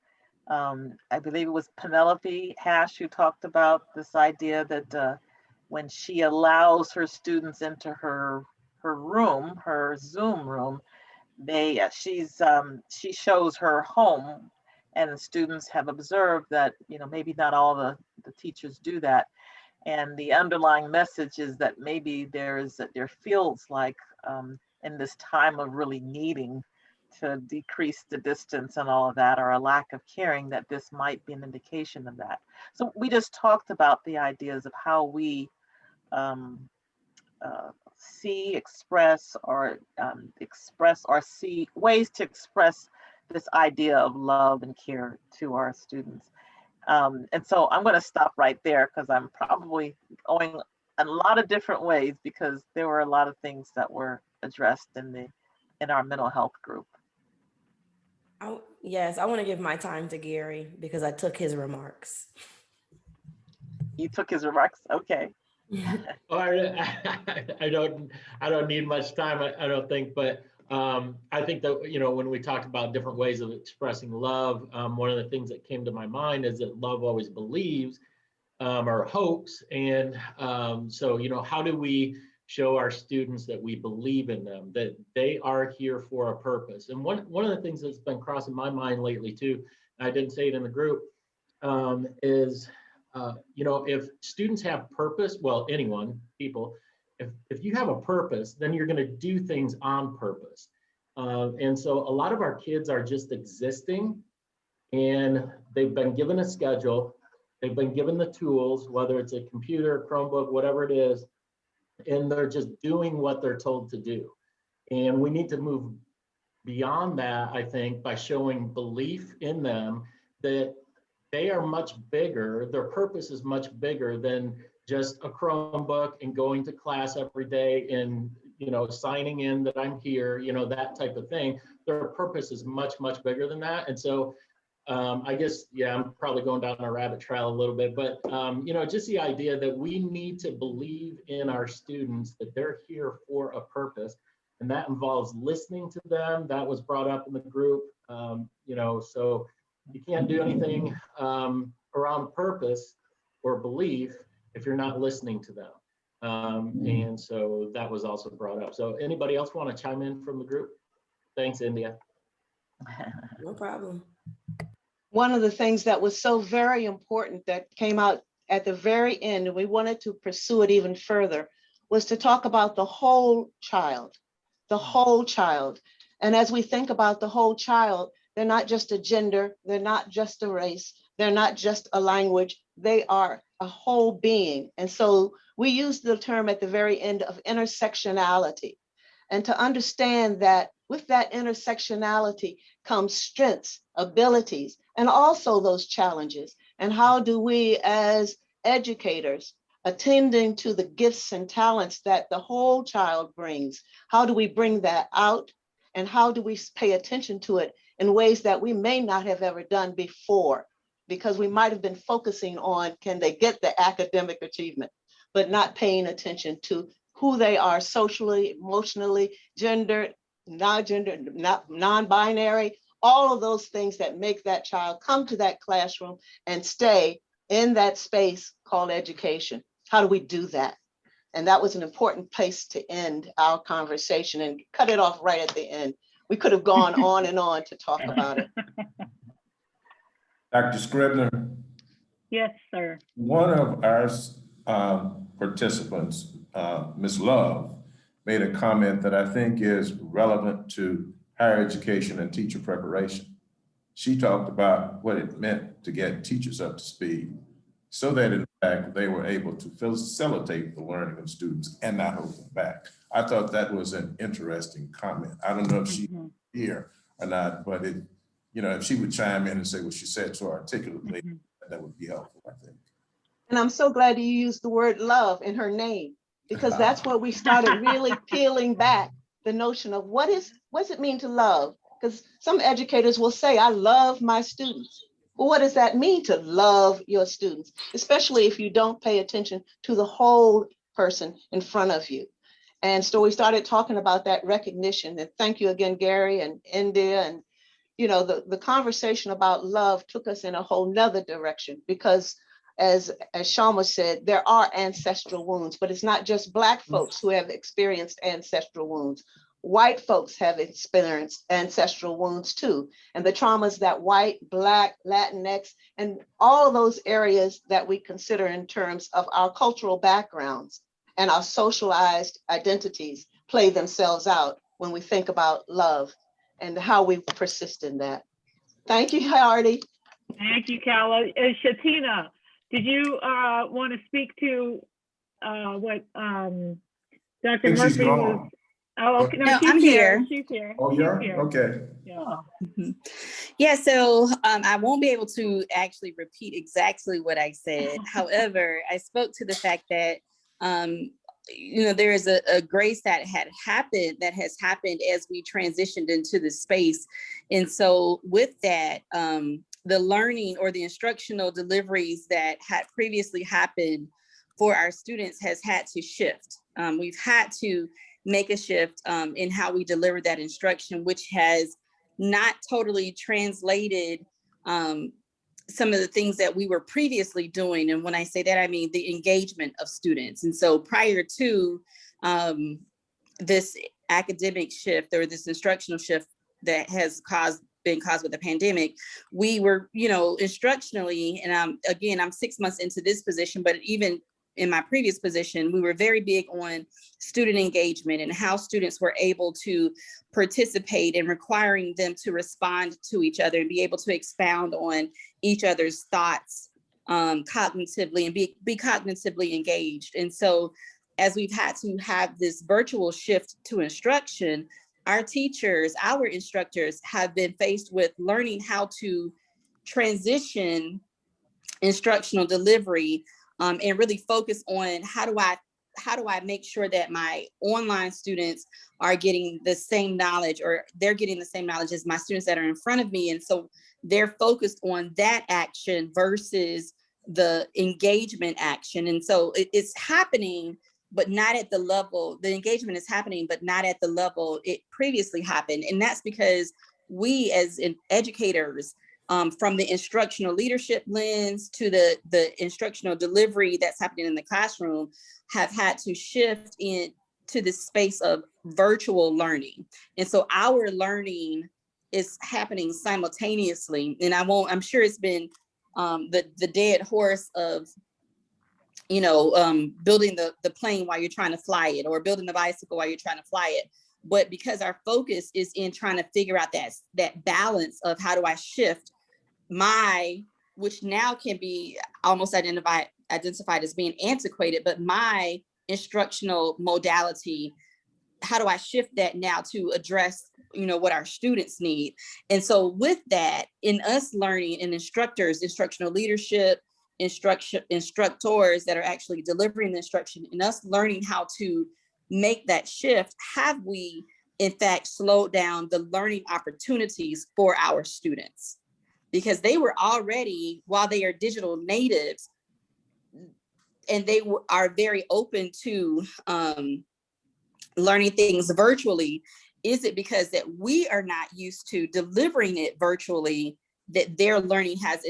I believe it was Penelope Hash who talked about this idea that when she allows her students into her room, her Zoom room, she shows her home, and the students have observed that maybe not all the teachers do that, and the underlying message is that maybe there feels like in this time of really needing to decrease the distance and all of that, or a lack of caring, that this might be an indication of that. So we just talked about the ideas of how we see, express, or see ways to express this idea of love and care to our students. And so I'm going to stop right there because I'm probably going a lot of different ways because there were a lot of things that were addressed in our mental health group.
Yes, I want to give my time to Gary because I took his remarks.
You took his remarks? Okay.
I don't need much time, I don't think, but I think that, when we talked about different ways of expressing love, one of the things that came to my mind is that love always believes or hopes. And so, how do we show our students that we believe in them, that they are here for a purpose? And one of the things that's been crossing my mind lately too, I didn't say it in the group, is if students have purpose, well, people, if you have a purpose, then you're going to do things on purpose. And so a lot of our kids are just existing, and they've been given a schedule, they've been given the tools, whether it's a computer, Chromebook, whatever it is, and they're just doing what they're told to do. And we need to move beyond that, I think, by showing belief in them that they are much bigger, their purpose is much bigger than just a Chromebook and going to class every day and signing in that I'm here, that type of thing. Their purpose is much, much bigger than that. And so I guess, yeah, I'm probably going down a rabbit trail a little bit, but, just the idea that we need to believe in our students, that they're here for a purpose. And that involves listening to them. That was brought up in the group, so you can't do anything around purpose or belief if you're not listening to them. And so that was also brought up. So anybody else want to chime in from the group? Thanks, India.
No problem.
One of the things that was so very important that came out at the very end, and we wanted to pursue it even further, was to talk about the whole child, the whole child. And as we think about the whole child, they're not just a gender, they're not just a race, they're not just a language, they are a whole being. And so we use the term at the very end of intersectionality. And to understand that with that intersectionality comes strengths, abilities, and also those challenges. And how do we as educators, attending to the gifts and talents that the whole child brings, how do we bring that out? And how do we pay attention to it in ways that we may not have ever done before? Because we might have been focusing on, can they get the academic achievement, but not paying attention to who they are socially, emotionally, gendered, non-gendered, non-binary, all of those things that make that child come to that classroom and stay in that space called education. How do we do that? And that was an important place to end our conversation and cut it off right at the end. We could have gone on and on to talk about it.
Dr. Scribner?
Yes, sir.
One of our participants, Ms. Love, made a comment that I think is relevant to higher education and teacher preparation. She talked about what it meant to get teachers up to speed so that in fact they were able to facilitate the learning of students and not hold them back. I thought that was an interesting comment. I don't know if she's here or not, but it, if she would chime in and say what she said so articulately, that would be helpful, I think.
And I'm so glad you used the word love in her name, because that's where we started really peeling back the notion of what does it mean to love? Because some educators will say, I love my students. Well, what does that mean to love your students, especially if you don't pay attention to the whole person in front of you? And so we started talking about that recognition. And thank you again, Gary and India. And, the conversation about love took us in a whole nother direction, because as Shama said, there are ancestral wounds, but it's not just Black folks who have experienced ancestral wounds. White folks have experienced ancestral wounds too. And the traumas that white, Black, Latinx, and all of those areas that we consider in terms of our cultural backgrounds and our socialized identities play themselves out when we think about love and how we persist in that. Thank you, Hardy.
Thank you, Kala. Shatina, did you want to speak to what Dr. Murphy was? Oh, okay. No,
I'm here.
She's here.
Oh, you're here? Okay.
Yeah. Yeah, so I won't be able to actually repeat exactly what I said. However, I spoke to the fact that, there is a grace that has happened as we transitioned into the space. And so with that, the learning or the instructional deliveries that had previously happened for our students has had to shift. We've had to make a shift in how we deliver that instruction, which has not totally translated some of the things that we were previously doing. And when I say that, I mean the engagement of students. And so prior to this academic shift or this instructional shift that has been caused with the pandemic, we were, instructionally, and again, I'm 6 months into this position, but even in my previous position, we were very big on student engagement and how students were able to participate and requiring them to respond to each other and be able to expound on each other's thoughts cognitively and be cognitively engaged. And so as we've had to have this virtual shift to instruction, our teachers, our instructors have been faced with learning how to transition instructional delivery and really focus on how do I make sure that my online students are getting the same knowledge, or they're getting the same knowledge as my students that are in front of me? And so they're focused on that action versus the engagement action. And so it's happening, but not at the level, the engagement is happening, but not at the level it previously happened. And that's because we as educators, from the instructional leadership lens to the instructional delivery that's happening in the classroom, have had to shift into this space of virtual learning. And so our learning is happening simultaneously. And I'm sure it's been the dead horse of, building the plane while you're trying to fly it, or building the bicycle while you're trying to fly it. But because our focus is in trying to figure out that balance of how do I shift which now can be almost identified as being antiquated, but my instructional modality, how do I shift that now to address, what our students need? And so with that, in us learning, and instructors, instructional leadership, instructors that are actually delivering the instruction, and us learning how to make that shift, have we in fact slowed down the learning opportunities for our students? Because they were already, while they are digital natives, and they are very open to learning things virtually, is it because that we are not used to delivering it virtually that their learning has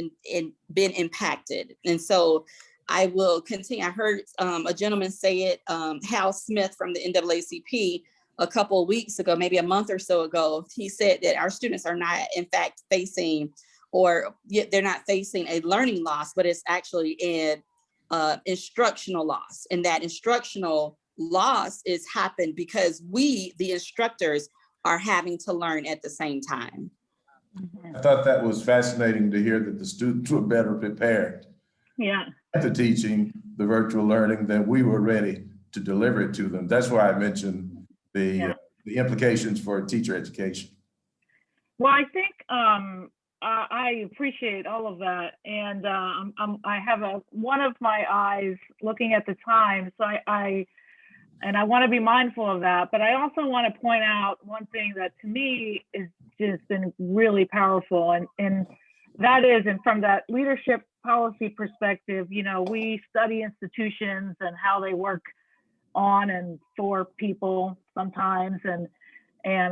been impacted? And so I will continue. I heard a gentleman say it, Hal Smith from the NAACP, a couple of weeks ago, maybe a month or so ago. He said that our students are not in fact facing, or they're not facing a learning loss, but it's actually an instructional loss. And that instructional loss is happened because we, the instructors, are having to learn at the same time.
I thought that was fascinating to hear that the students were better prepared.
Yeah.
To teaching the virtual learning than we were ready to deliver it to them. That's why I mentioned the implications for teacher education.
Well, I think I appreciate all of that, and I have one of my eyes looking at the time, so I want to be mindful of that. But I also want to point out one thing that to me is just been really powerful, and that is, and from that leadership policy perspective, we study institutions and how they work on and for people sometimes, and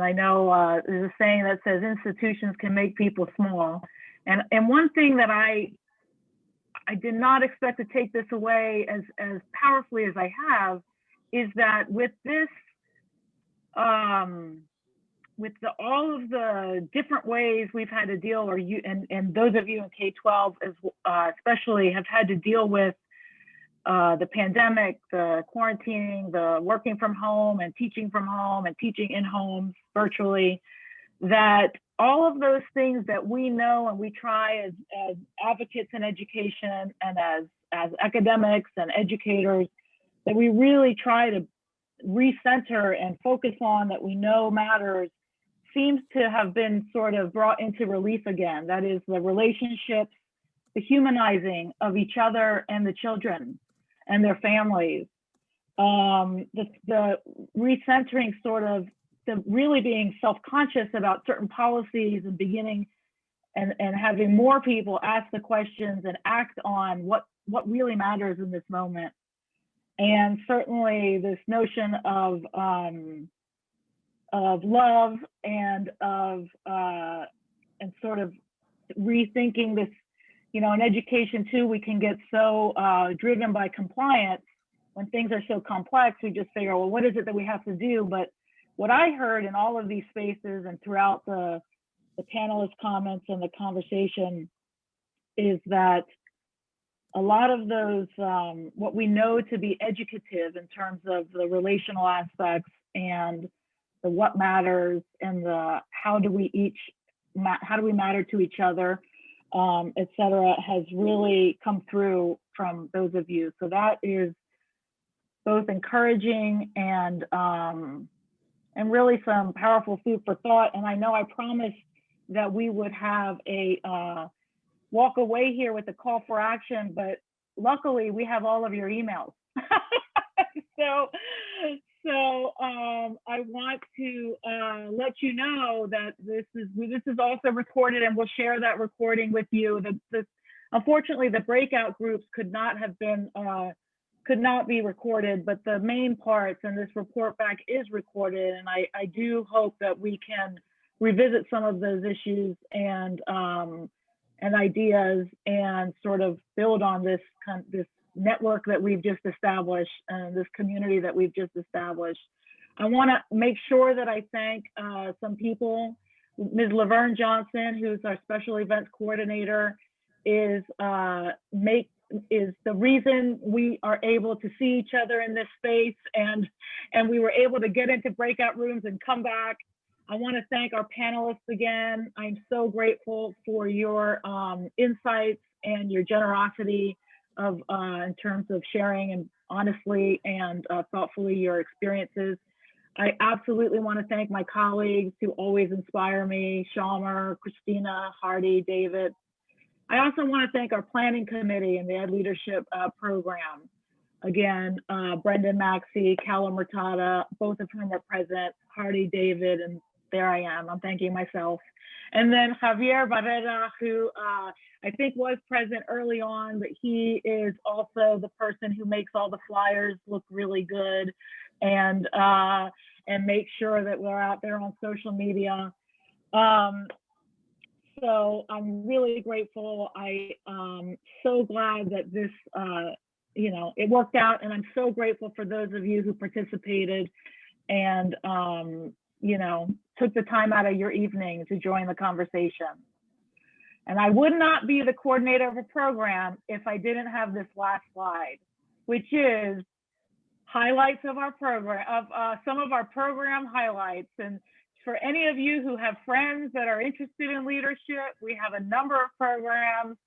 I know there's a saying that says institutions can make people small. And one thing that I did not expect to take this away as powerfully as I have is that with this, with all of the different ways we've had to deal, and those of you in K-12 especially have had to deal with the pandemic, the quarantining, the working from home and teaching from home and teaching in homes virtually, that all of those things that we know and we try as advocates in education and as academics and educators, that we really try to recenter and focus on, that we know matters, seems to have been sort of brought into relief again. That is the relationships, the humanizing of each other and the children and their families, the recentering, sort of the really being self-conscious about certain policies and beginning and having more people ask the questions and act on what really matters in this moment. And certainly this notion of love and sort of rethinking this. In education too, we can get so driven by compliance. When things are so complex, we just figure, well, what is it that we have to do? But what I heard in all of these spaces and throughout the panelist comments and the conversation is that a lot of those, what we know to be educative in terms of the relational aspects and the what matters and the how do we matter to each other, et cetera, has really come through from those of you. So that is both encouraging and really some powerful food for thought. And I know I promised that we would have a walk away here with a call for action, but luckily we have all of your emails. I want to let you know that this is also recorded, and we'll share that recording with you. Unfortunately, the breakout groups could not be recorded, but the main parts and this report back is recorded, and I do hope that we can revisit some of those issues and ideas and sort of build on this network that we've just established and this community that we've just established. I want to make sure that I thank some people. Ms. Laverne Johnson, who's our special events coordinator, is the reason we are able to see each other in this space, and we were able to get into breakout rooms and come back. I want to thank our panelists again. I'm so grateful for your insights and your generosity in terms of sharing and honestly and thoughtfully your experiences. I absolutely want to thank my colleagues who always inspire me, Shalmer, Christina, Hardy, David. I also want to thank our planning committee and the Ed Leadership Program. Again, Brendan Maxey, Callum Murtada, both of whom are present, Hardy, David, and there I am, I'm thanking myself. And then Javier Barrera, who I think was present early on, but he is also the person who makes all the flyers look really good and make sure that we're out there on social media. So I'm really grateful. I'm so glad that this, it worked out, and I'm so grateful for those of you who participated and, took the time out of your evening to join the conversation. And I would not be the coordinator of a program if I didn't have this last slide, which is highlights of our program, some of our program highlights. And for any of you who have friends that are interested in leadership, we have a number of programs,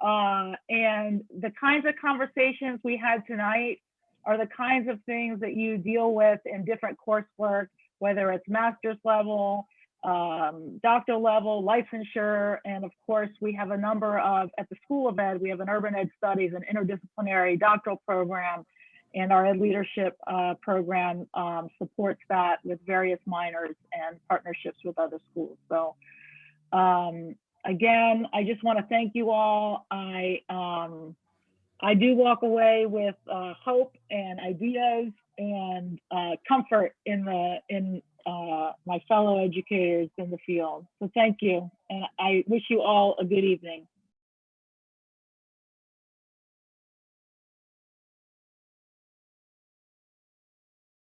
and the kinds of conversations we had tonight are the kinds of things that you deal with in different coursework, whether it's master's level, doctoral level, licensure, and of course, we have a number of, at the School of Ed, we have an Urban Ed Studies and interdisciplinary doctoral program, and our Ed Leadership program supports that with various minors and partnerships with other schools. So again, I just want to thank you all. I do walk away with hope and ideas and comfort in my fellow educators in the field. So thank you, and I wish you all a good evening.